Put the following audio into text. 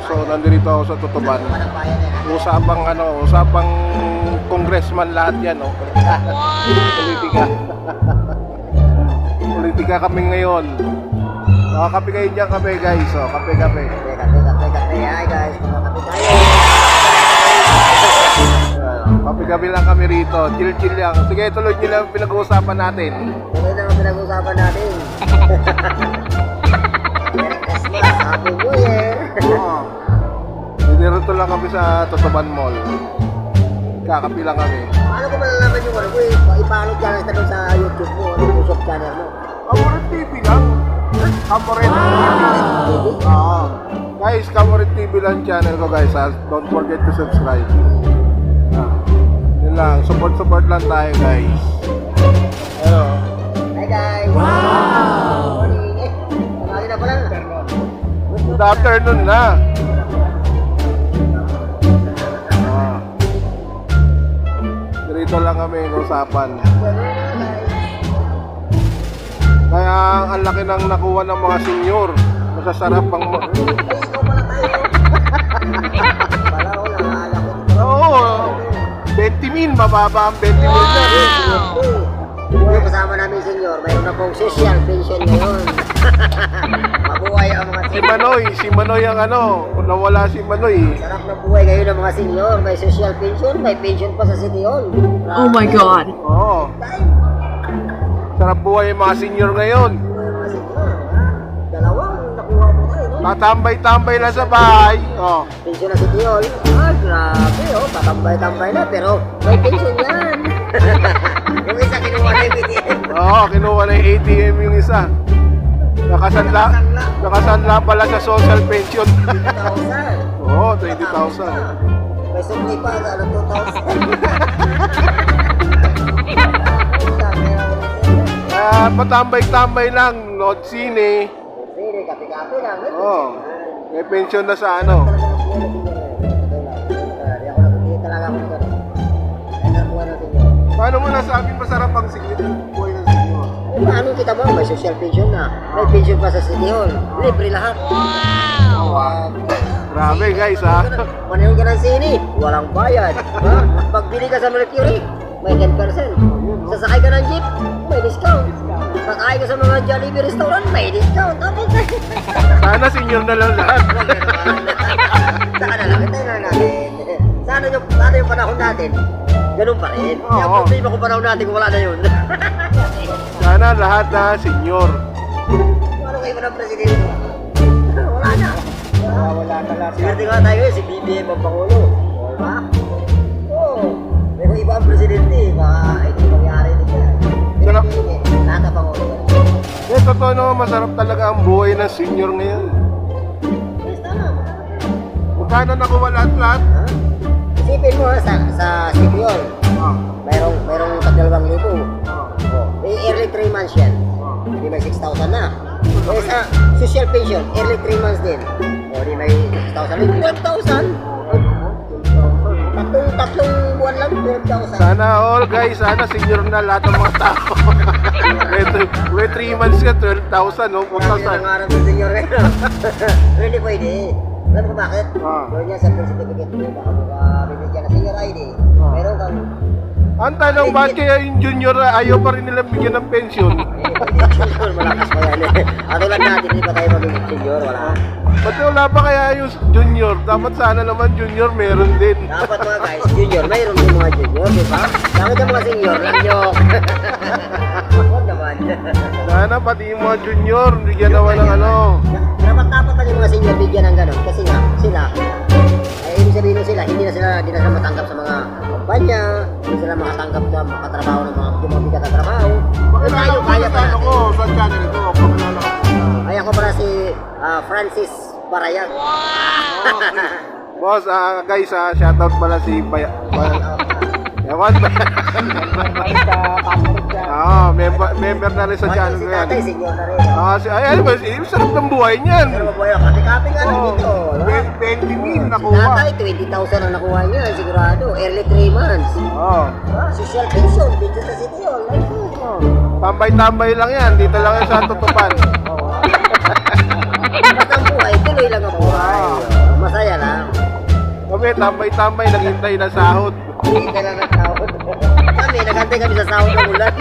So nandito ako sa Tutuban. Usapang congressman lahat yan, no? Politika. Politika kami ngayon. Kape kayo dyan, kape guys. So, kape. Hi guys, kape tayo. Kape lang kami rito. Chill lang. Sige, tuloy nyo lang pinag-uusapan natin. Tuloy na ang pinag-uusapan natin. Merry Christmas, Happy New Year. Dito lang kami sa Tutuban Mall. Kakape lang kami. Paano ko malalaman yung ano ko eh? Ipano channel ka doon sa YouTube mo, ano yung YouTube channel mo? Kamorit TV lang. Kamorit TV. Guys, Kamorit TV lang channel ko guys. Don't forget to subscribe. Yun lang. Support lang tayo guys. Hello. Hi guys. Wow. Morning. Kumali na pala. Good afternoon na. Dito lang kami usapan. Kaya ang laki nang nakuha ng mga senior. Masasarap ang Oo. 20,000, mababa ang 20,000 na. Yung kasama namin senyor, mayroon na pong social pension ngayon. Mabuhay ang mga senyor. Si Manoy ang kung nawala si Manoy. Sarap na buhay ngayon ng mga senyor. May social pension, may pension pa sa City Hall. Oh my God. Oo. Sarap buhay yung mga senior ngayon. Mga senyor, dalawang nakuha mo tayo, no? Tatambay-tambay lang sa bahay. Oh. Pension na City Hall. Grabe, patambay-tambay na, pero may pension yan. Yung isa kinuha na yung ATM. Oo, kinuha na yung ATM yung isa. Nakasanla pala sa social pension. 20,000. Oo, 20,000. May sumli pa, ano, 2,000. Patambay-tambay lang, nood sine. Sige, kape-kape lang. Oo. May pension na sa Paano mo nasabi masarap ang buhay ng senior? Paano kita mo? May social pension na. May pension pa sa City Hall. Libre lahat. Wow! Grabe guys ha. Manayon ka ng sini, walang bayad. Pagbili ka sa Mercury, may 10%. Sasakay ka ng jeep, may discount. Pag-ay ka sa mga Jollibee restaurant, may discount. Sana senior na lang lahat. Saka na lang, tayo na natin. Sana yung panahon natin, ganun pa rin. Kaya Oo. problema kung panahon natin kung wala na yun. Sana lahat na senior. Ano kayo ba ng presidente? Wala na. Wala ka lang. Swerte nga tayo si BBM ang Pangulo. Diba? Oo. Pero iba ang presidente, baka hindi mangyari din yan. Sarap. Lahat ang Pangulo. Totoo naman, masarap talaga ang buhay ng senior ngayon. Yes, tama. Magkano nakuha lahat-lahat? Ha? Isipin mo sa City Hall, mayroong 2,000. May early 3 months yan. Hindi may 6,000 na. Eh sa social pension, early 3 months din. O di may 6,000. 12,000. Tatlong buwan lang, 12,000. Sana all guys, sana senior na lahat ng mga tao. May 3 months ka, 12,000, no? Marami na nangarap ng senior ngayon. Pwede. Alam mo bakit? Doon niya sa birth certificate mo, baka mo ka bibigyan na senior ID. Meron kang... Ang tanong, bakit kaya yung junior ayaw pa rin nilang bigyan ng pension? Senior, malakas pa yan eh. Tulad natin, hindi pa tayo mabibig senior, wala. Ba't wala pa kaya yung junior? Dapat sana naman junior meron din. Dapat mga guys, junior, mayroon din mga junior, di ba? Bakit ang mga senior, lang nyok. Huwag naman. Sana pati yung mga junior, bigyan naman ng Dapat lang yung mga senior bigyan ng gano'n. Kasi nga, sila, ibig sabihin nun sila, hindi na sila matanggap sa mga kumpanya, hindi sila makatanggap sa makatrabaho ng mga bigat na trabaho. Tayo, kaya pa natin. Sa channel ito, pakilala ko. Ay, ako pala si Francis Barayag. Boss, guys, shoutout pala si Ewan ba? Member na rin sa channel ko yan. Tatay, senior na rin. Sarap ng buhay niyan. Pero mabuhay ako, kape nga lang dito. 20,000 nakuha. Tatay, 20,000 ang nakuha niya, sigurado. Early 3 months. Social pension, pension sa City Hall. Tambay-tambay lang yan. Dito lang yan sa Tutuban. Basta ang buhay, tuloy lang ang buhay. Masaya Kami, tambay-tambay, naghintay na sahod. Hindi ka na nagtawad. Kami, nagantay kami sa sahod ng ulan.